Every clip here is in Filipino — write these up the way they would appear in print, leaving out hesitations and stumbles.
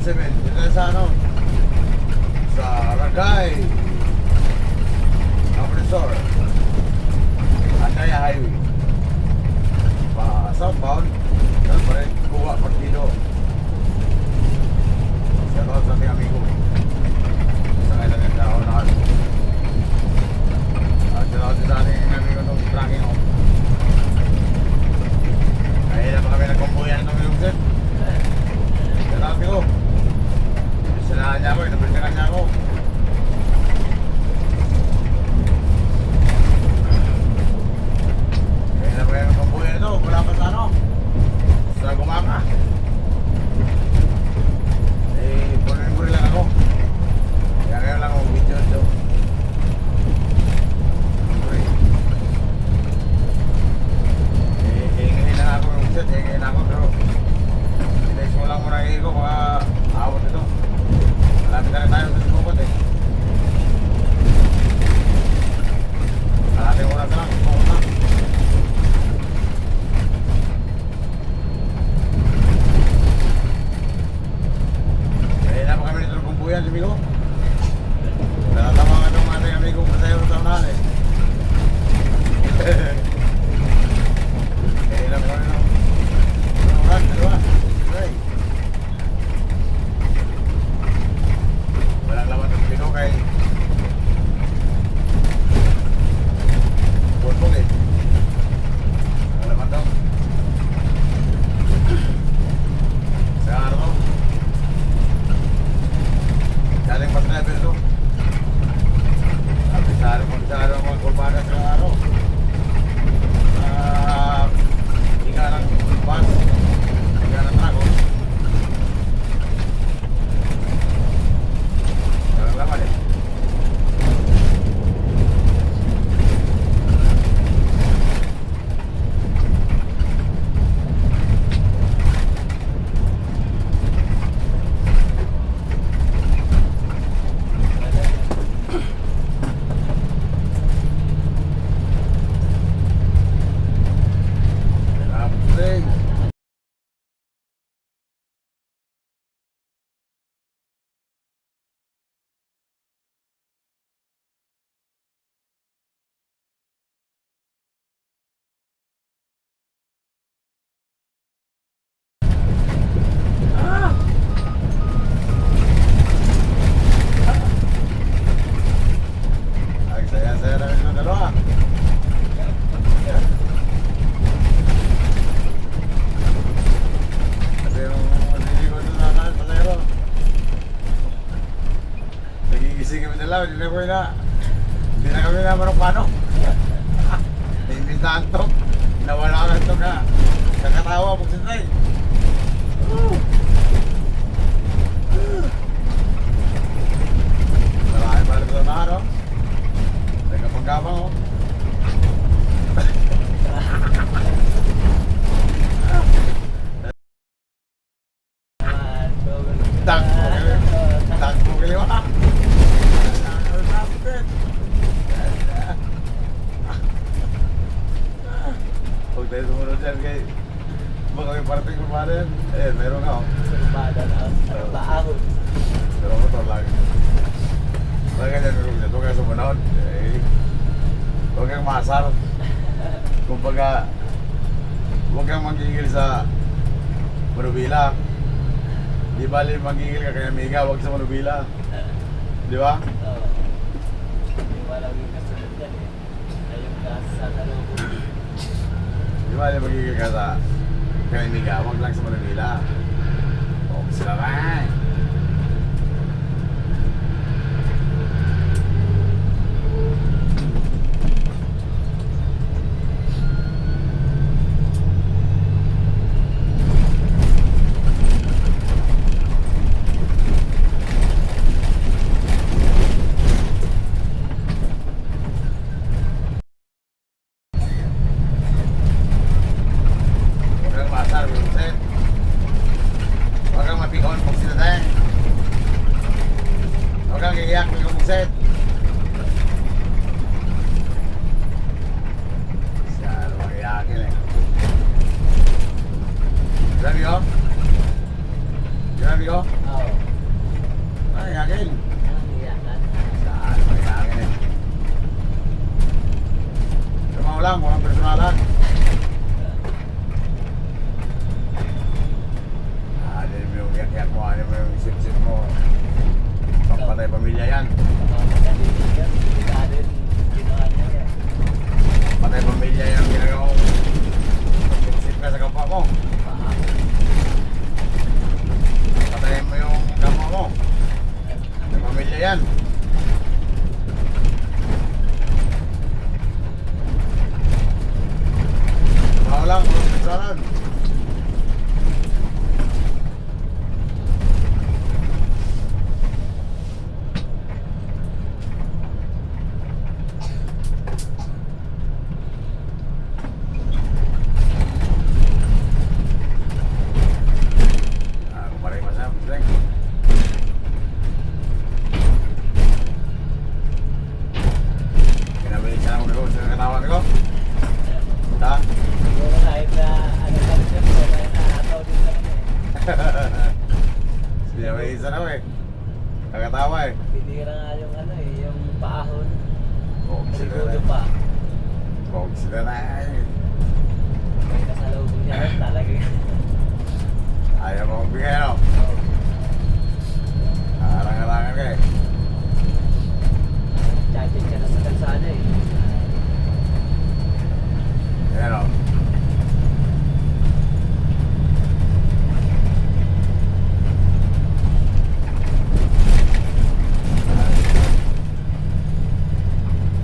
7. Dito sa ano? Sa Ragay. Compresor. Andaya Highway. Pa southbound. Dan pa rin kuha partido. Shout sa ating amigo. Sa kailan yung tao na ano. Shout out sa ating amigo nung tracking ako. Kaya na pa kami nagkumpuyan ng ilugset. Shout out ko. Sinahan niya ako, inabrisakan niya ako. Kaya na pa kami nagkumpuyan ito. Wala pa sa ano. Sa gumaka. Puri lang ako. Kaya ngayon lang ako video ito. Puri. Hingahin lang ako yung set. Hingahin ako pero ilays mo lang muna hingin ko baka awot ito. Malapit na rin tayo sa sumukot eh. Kalating oras lang. Sumukot na. Yan, amigo. Natatawa ka ng ating amigo pasayro sa unahan eh. Kaya lang kami no. Unahan, dalawa. Okay. Walang laman ng amigo kay Bonbong eh. Walang laman daw. Sa araw. Daling pas level to. Abisado mga kurbana sa araw. Higa ng bus. Higa ng truck. Walang laman eh. Hindi na kami na marupano. Naimbitahan to. Nawala ka ito ka. Kakatawa pag sintay. Marami pa rin na ano. Nagkapagkabang oh. Tangko kayo ha. Huwag tayo sumunod dyan kay baka may parating kumada yan. Eh, meron ka oh. Kumada na. Paahon. Pero motor lang. Huwag ka dyan, huwag ka sumunod. Huwag kang masar. Kumbaga, huwag kang magigil sa Manubila. Di bali magigil ka kaya Mega, huwag sa Manubila. Di ba? Oo. Hindi walang yung kasunod yan eh. Ayun ka sa dalawang. Di bali magigil ka sa kaya Mega, huwag lang sa Manubila. O, sila ba? Grabe ko? Oo. Ngagin. Iyakan. Saan? May ngagin eh. Sumaw lang, walang personalan. Ano mo yung yak-yak mo, ano mo yung isip-isip mo. Pampatay pamilya yan. Makakalilig yan. Hindi ka din ginawa niya yan. Pampatay pamilya yan ang ginagawa mo. Isip ka sa kapwa mo. Paako. Patayin mo yung kapwa mo. May pamilya yan. Sumaw lang, walang personalan. Kumaray masaya, Seng. Kinabilis siya ng ulo sa katawan ko. Ha? Siguro kahit na ano ka rin siya, kahit na ataw din naman eh. Kinabilis siya na eh. Kakatawa eh. Pinira nga yung ano eh, yung paahon. Kog sila Maligudo na. pa. Kog sila na eh. May kasalubong niya rin talaga. Ayaw mo magbigay no? Arang-arangan ka eh. Chatting ka na sa kalsada eh. Yan o.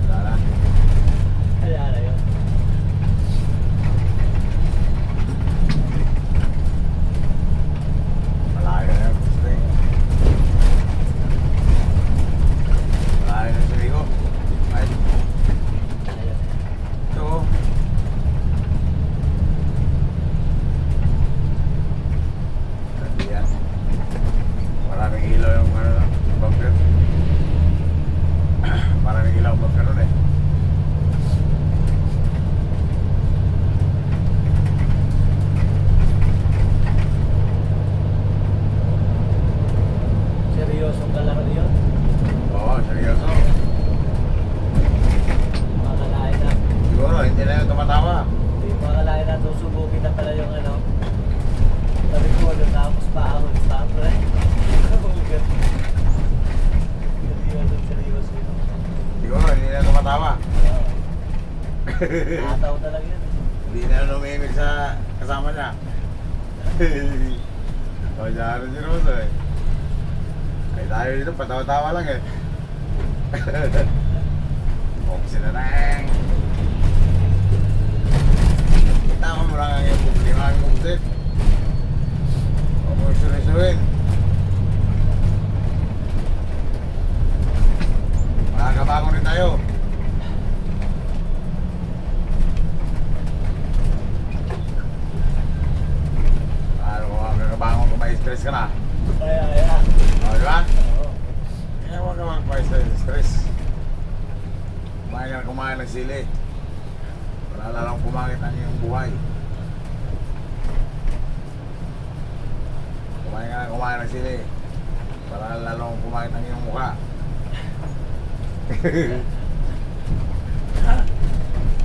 Wala na. Kaya na yun. Malayo na yung gusto eh. Malayo na sa ligo. Ay, Ayun. ito. Hindi yan. Maraming ilaw yung ano, bunker. Maraming ilaw ang bunker nun eh. Seryosong kalaro yun. Oo, seryoso. Makakalain na. Siguro, hindi na yung tumatawa. Hindi makakalain na susubukin na pala yung ano. Sabi ko, tapos paahon. Tapos eh. Seryoso yun. Siguro, hindi na tumatawa. Nakataw talaga yun. Hindi na lumimik sa kasama niya. O, dyan si Roso eh. Ay, tayo dito, patawa-tawa lang eh. Buksin na lang. Kita mo lang ang iyong problema ang buksit. Huwag mo sulisuin. Makakabangon rin tayo. Ano kung makakabangon kung may stress ka na? Kaya. O, di ba? Oo. Kaya huwag ka magpa-stress. Kumain ka na kumain ng sili. Wala lalong pumangit ang iyong buhay. Kumain ka na kumain ng sili. Para lalong pumangit ang iyong mukha.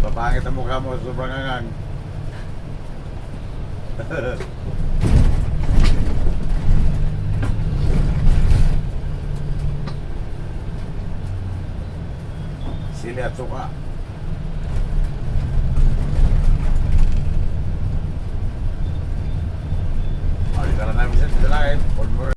Papangit ang mukha mo, sobrang angang. Sili at suka. Dito na namin siya, dito na eh.